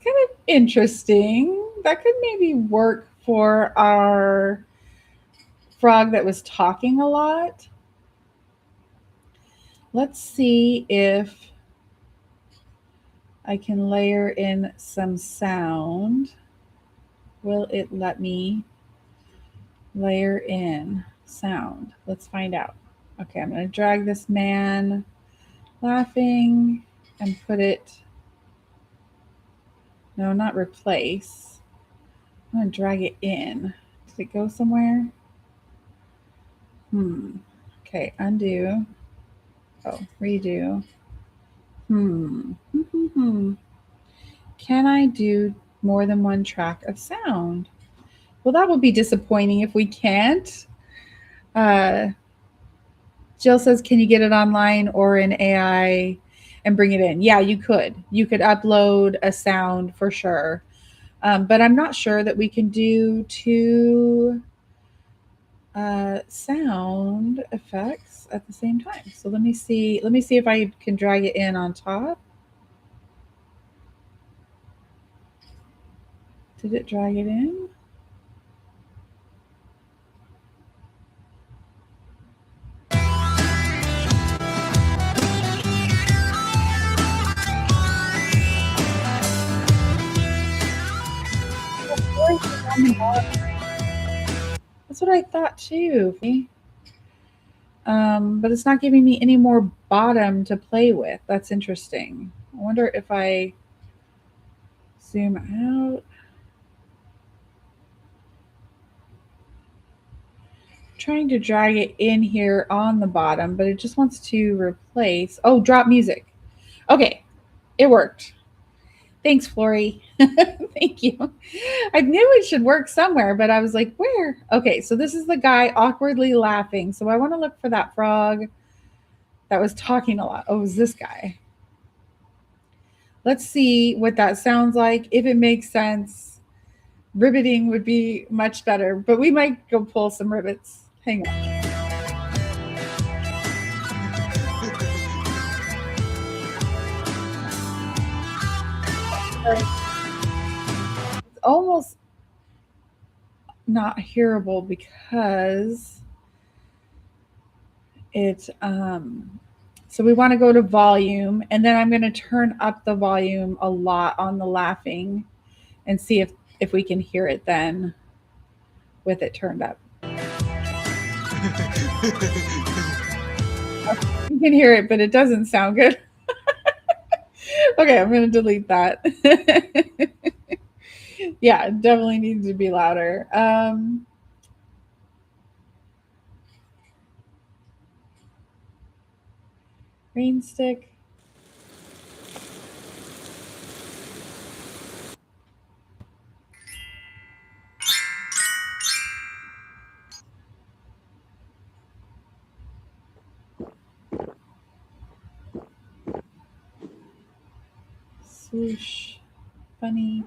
kind of interesting. That could maybe work for our frog that was talking a lot. Let's see if I can layer in some sound. Will it let me layer in sound? Let's find out. Okay, I'm going to drag this man laughing and put it, no, not replace. I'm going to drag it in. Did it go somewhere? Okay, undo. Oh, redo. Can I do more than one track of sound? Well, that would be disappointing if we can't. Jill says, can you get it online or in AI and bring it in? Yeah, you could. You could upload a sound for sure. But I'm not sure that we can do two sound effects at the same time. So let me see. Let me see if I can drag it in on top. Did it drag it in? That's what I thought too. But it's not giving me any more bottom to play with. That's interesting. I wonder if I zoom out. Trying to drag it in here on the bottom, but it just wants to replace. Oh, drop music. Okay, it worked. Thanks, Flory. Thank you. I knew it should work somewhere, but I was like, where? Okay, so this is the guy awkwardly laughing. So I want to look for that frog that was talking a lot. Oh, it was this guy. Let's see what that sounds like. If it makes sense, ribbiting would be much better, but we might go pull some ribbits. Hang on. It's almost not hearable because it so we want to go to volume, and then I'm going to turn up the volume a lot on the laughing and see if we can hear it then with it turned up. You can hear it, but it doesn't sound good. Okay, I'm going to delete that. Yeah, it definitely needs to be louder. Rain stick. Swoosh. Funny.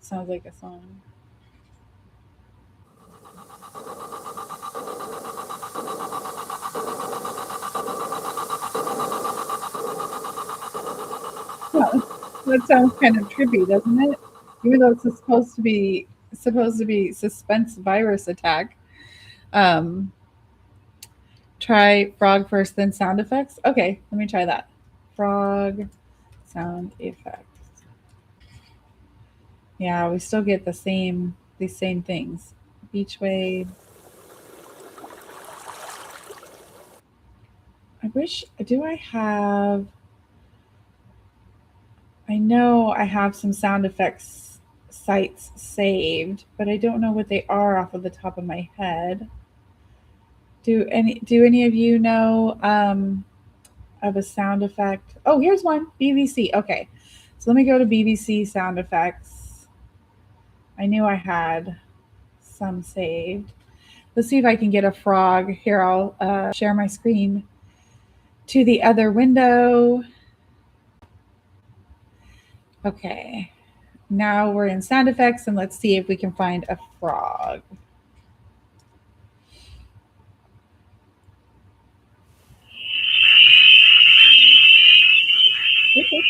sounds like a song. Well, that sounds kind of trippy, doesn't it? Even though it's supposed to be suspense virus attack. Um, try frog first, then sound effects. Okay, let me try that. Frog sound effects. Yeah, we still get these same things. Beach wave. I wish. Do I have? I know I have some sound effects sites saved, but I don't know what they are off of the top of my head. Do any of you know of a sound effect? Oh, here's one. BBC. Okay. So let me go to BBC sound effects. I knew I had some saved. Let's see if I can get a frog. Here, I'll share my screen to the other window. Okay. Now we're in sound effects and let's see if we can find a frog. Okay.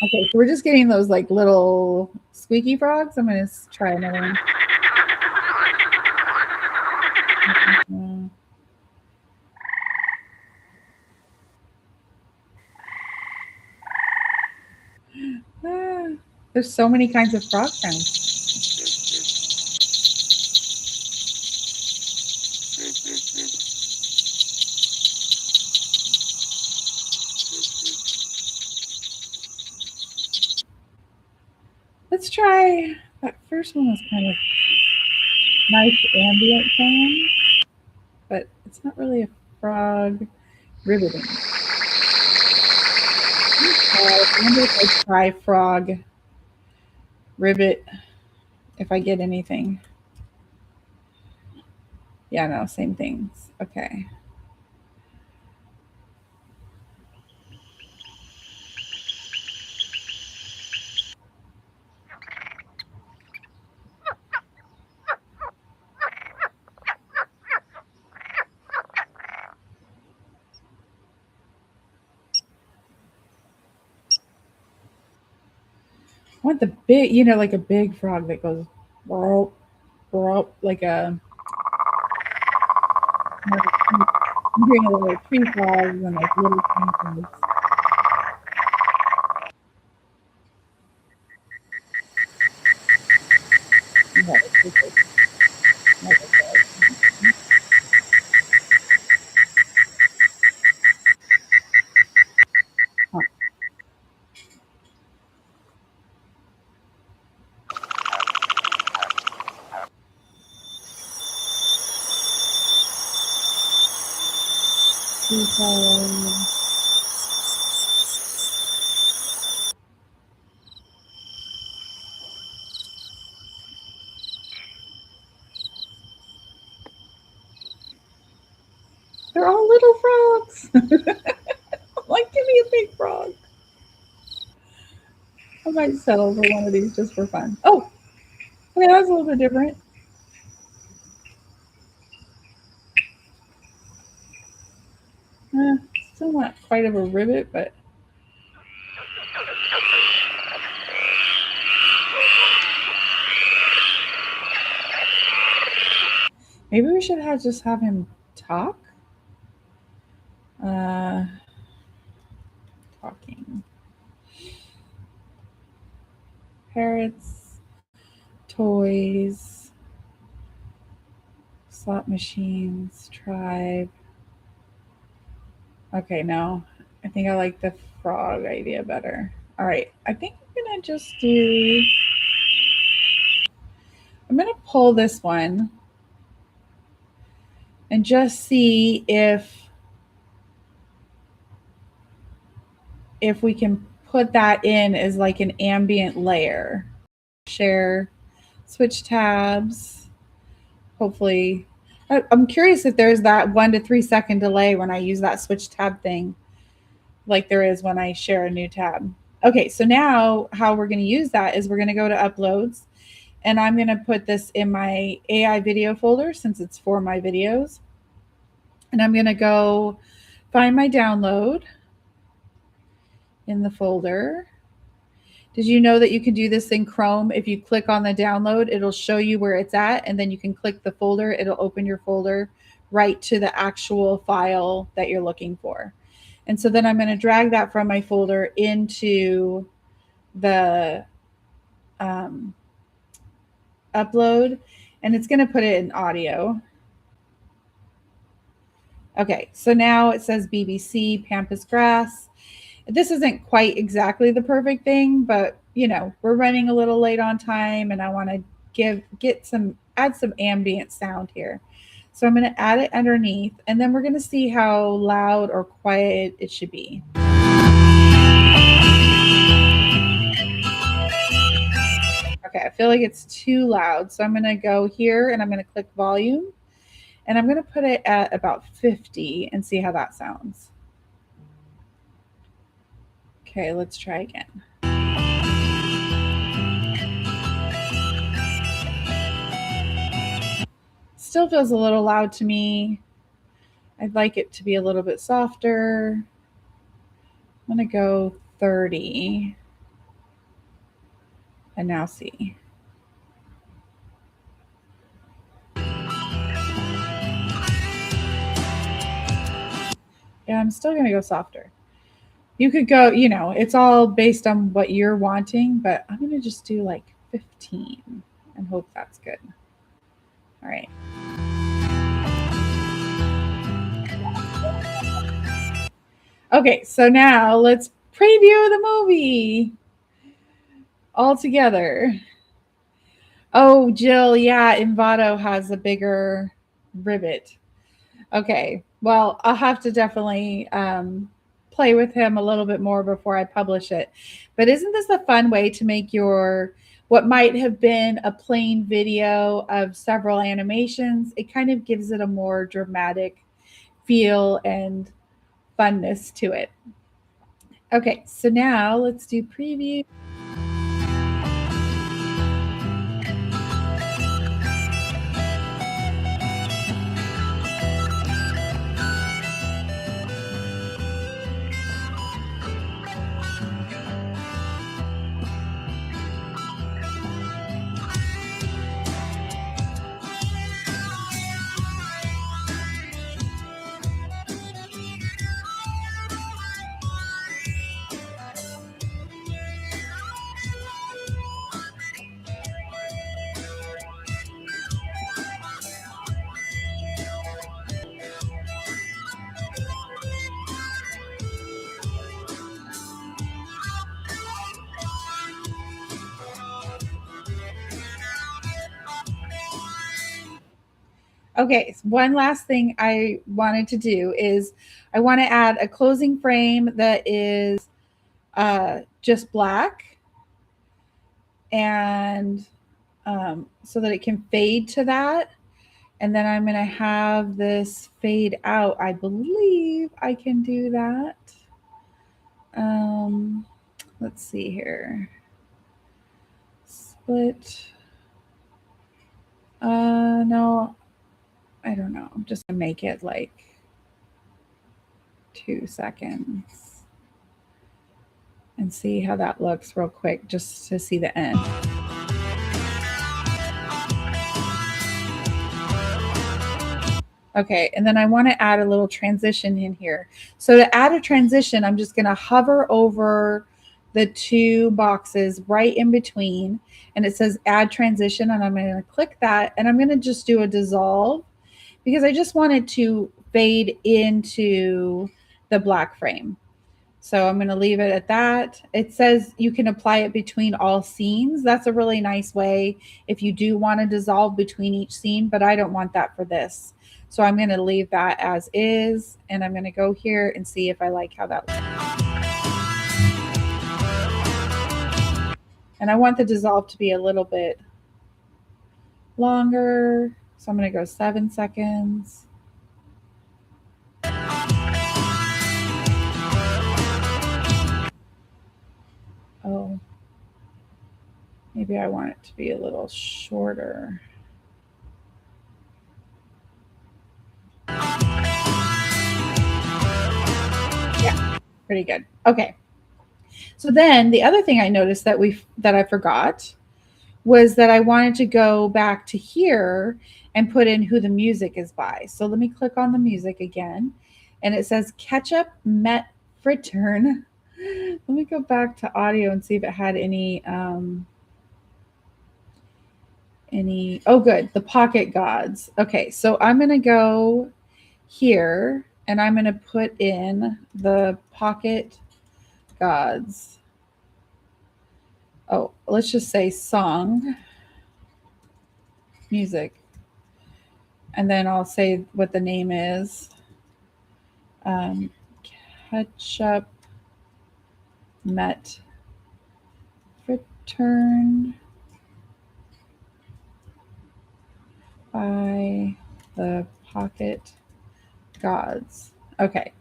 Okay, so we're just getting those like little squeaky frogs. I'm gonna try another one. Ah, there's so many kinds of frog sounds. Let's try that first one was kind of nice ambient sound, but it's not really a frog riveting. I wonder if I try frog rivet if I get anything. Yeah, no, same things. Okay. I want the big, like a big frog that goes, burp, burp, like a, I'm hearing a little tree frogs and like little things. Yeah, tree frogs. They're all little frogs. Like, give me a big frog. I might settle for one of these just for fun. Oh, okay, that's a little bit different. Still not quite of a rivet, but maybe we should just have him talk. Talking. Parrots, toys, slot machines, tribe. Okay, no. I think I like the frog idea better. All right, I think I'm gonna pull this one and just see if we can put that in as like an ambient layer. Share, switch tabs. Hopefully, I'm curious if there's that 1 to 3 second delay when I use that switch tab thing, like there is when I share a new tab. Okay, so now how we're going to use that is we're going to go to uploads, and I'm going to put this in my AI video folder since it's for my videos. And I'm going to go find my download in the folder. Did you know that you can do this in Chrome? If you click on the download, it'll show you where it's at, and then you can click the folder. It'll open your folder right to the actual file that you're looking for. And so then I'm going to drag that from my folder into the upload, and it's going to put it in audio. Okay, so now it says BBC Pampas Grass. This isn't quite exactly the perfect thing, but you know, we're running a little late on time and I want to add some ambient sound here. So I'm going to add it underneath, and then we're going to see how loud or quiet it should be. Okay, I feel like it's too loud. So I'm going to go here and I'm going to click volume, and I'm going to put it at about 50 and see how that sounds. Okay, let's try again. Still feels a little loud to me. I'd like it to be a little bit softer. I'm going to go 30. And now see. Yeah, I'm still going to go softer. You could go, you know, it's all based on what you're wanting, but I'm going to just do like 15 and hope that's good. All right. Okay, so now let's preview the movie all together. Oh, Jill, yeah, Envato has a bigger rivet. Okay, well, I'll have to definitely play with him a little bit more before I publish it. But isn't this a fun way to make your what might have been a plain video of several animations? It kind of gives it a more dramatic feel and funness to it. Okay, so now let's do preview. Okay, one last thing I wanted to do is I want to add a closing frame that is just black, and so that it can fade to that. And then I'm going to have this fade out. I believe I can do that. Let's see here. Split. No, I don't know. I'm just going to make it like 2 seconds and see how that looks real quick, just to see the end. Okay, and then I want to add a little transition in here. So to add a transition, I'm just going to hover over the two boxes right in between, and it says add transition, and I'm going to click that, and I'm going to just do a dissolve because I just want it to fade into the black frame. So I'm going to leave it at that. It says you can apply it between all scenes. That's a really nice way if you do want to dissolve between each scene, but I don't want that for this. So I'm going to leave that as is, and I'm going to go here and see if I like how that looks. And I want the dissolve to be a little bit longer. So I'm going to go 7 seconds. Oh, maybe I want it to be a little shorter. Yeah, pretty good. Okay. So then the other thing I noticed that I forgot was that I wanted to go back to here and put in who the music is by. So let me click on the music again, and it says Ketchup Met Frittern. Let me go back to audio and see if it had any. Oh, good, the Pocket Gods. Okay, so I'm gonna go here and I'm gonna put in the Pocket Gods. Oh, let's just say song music, and then I'll say what the name is. Ketchup Met Return by the Pocket Gods. Okay,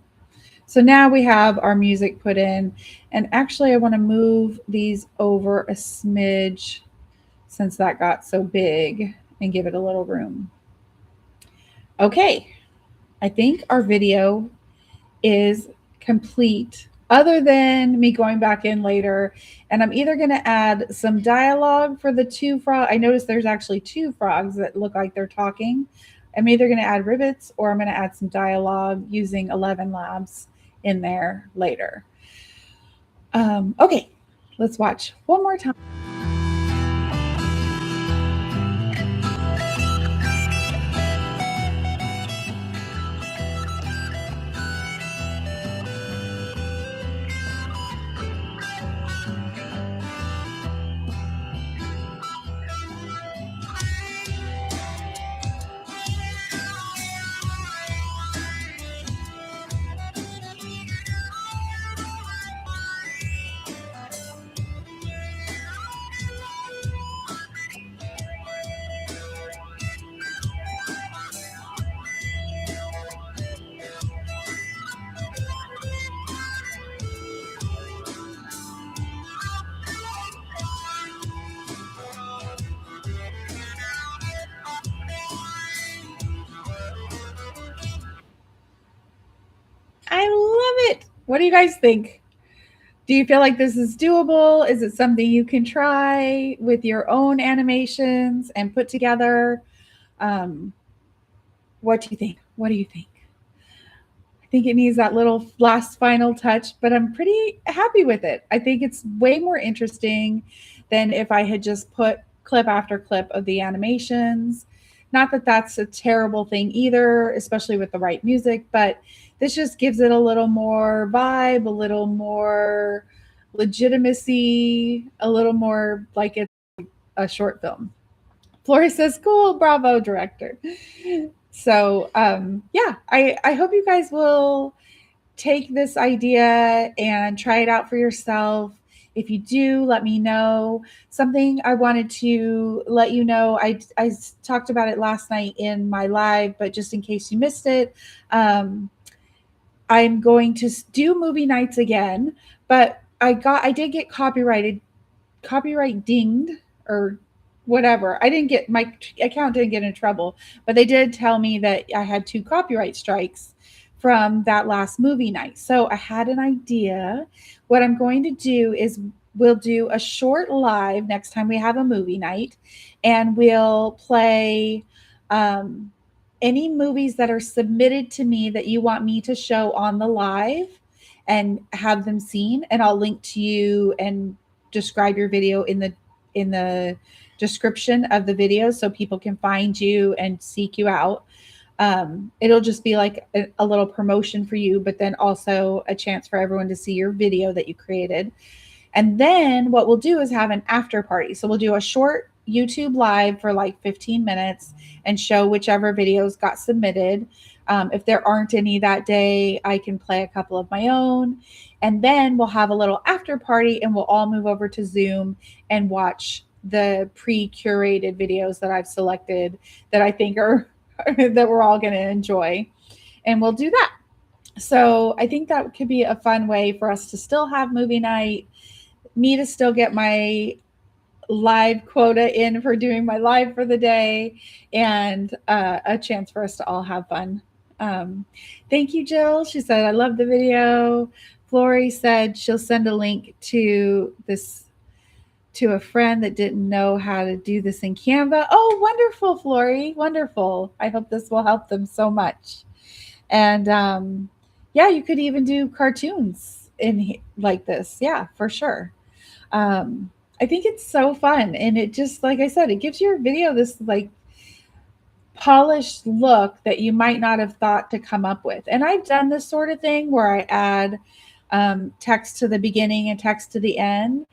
so now we have our music put in, and actually I want to move these over a smidge since that got so big and give it a little room. Okay, I think our video is complete, other than me going back in later, and I'm either going to add some dialogue for the two frogs. I noticed there's actually two frogs that look like they're talking. I'm either going to add ribbits or I'm going to add some dialogue using 11 Labs in there later. Okay, let's watch one more time. I love it. What do you guys think? Do you feel like this is doable? Is it something you can try with your own animations and put together? What do you think? What do you think? I think it needs that little last final touch, but I'm pretty happy with it. I think it's way more interesting than if I had just put clip after clip of the animations. Not that that's a terrible thing either, especially with the right music, but this just gives it a little more vibe, a little more legitimacy, a little more like it's a short film. Flora says, cool, bravo, director. So yeah, I hope you guys will take this idea and try it out for yourself. If you do, let me know. Something I wanted to let you know, I talked about it last night in my live, but just in case you missed it, I'm going to do movie nights again, but I did get copyright dinged or whatever. My account didn't get in trouble, but they did tell me that I had 2 copyright strikes from that last movie night. So I had an idea. What I'm going to do is we'll do a short live next time we have a movie night, and we'll play any movies that are submitted to me that you want me to show on the live and have them seen, and I'll link to you and describe your video in the description of the video so people can find you and seek you out. It'll just be like a little promotion for you, but then also a chance for everyone to see your video that you created. And then what we'll do is have an after party. So we'll do a short YouTube live for like 15 minutes and show whichever videos got submitted. If there aren't any that day, I can play a couple of my own. And then we'll have a little after party and we'll all move over to Zoom and watch the pre-curated videos that I've selected that I think are that we're all going to enjoy. And we'll do that. So I think that could be a fun way for us to still have movie night, me to still get my live quota in for doing my live for the day, and a chance for us to all have fun. Thank you, Jill. She said, I love the video. Flory said she'll send a link to this to a friend that didn't know how to do this in Canva. Oh, wonderful, Flory. Wonderful. I hope this will help them so much. And yeah, you could even do cartoons in like this. Yeah, for sure. I think it's so fun. And it just, like I said, it gives your video this like polished look that you might not have thought to come up with. And I've done this sort of thing where I add text to the beginning and text to the end.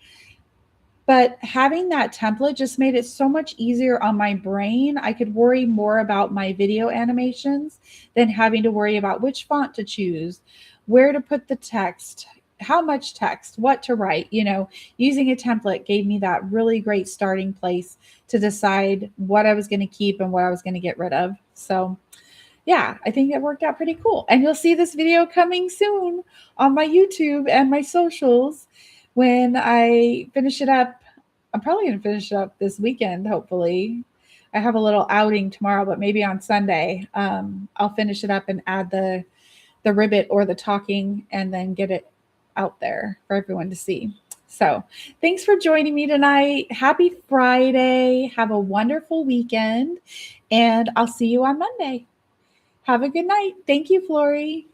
But having that template just made it so much easier on my brain. I could worry more about my video animations than having to worry about which font to choose, where to put the text, how much text, what to write. You know, using a template gave me that really great starting place to decide what I was going to keep and what I was going to get rid of. So yeah, I think it worked out pretty cool. And you'll see this video coming soon on my YouTube and my socials when I finish it up. I'm probably going to finish it up this weekend, hopefully. I have a little outing tomorrow, but maybe on Sunday, I'll finish it up and add the ribbit or the talking and then get it out there for everyone to see. So thanks for joining me tonight. Happy Friday. Have a wonderful weekend, and I'll see you on Monday. Have a good night. Thank you, Flory.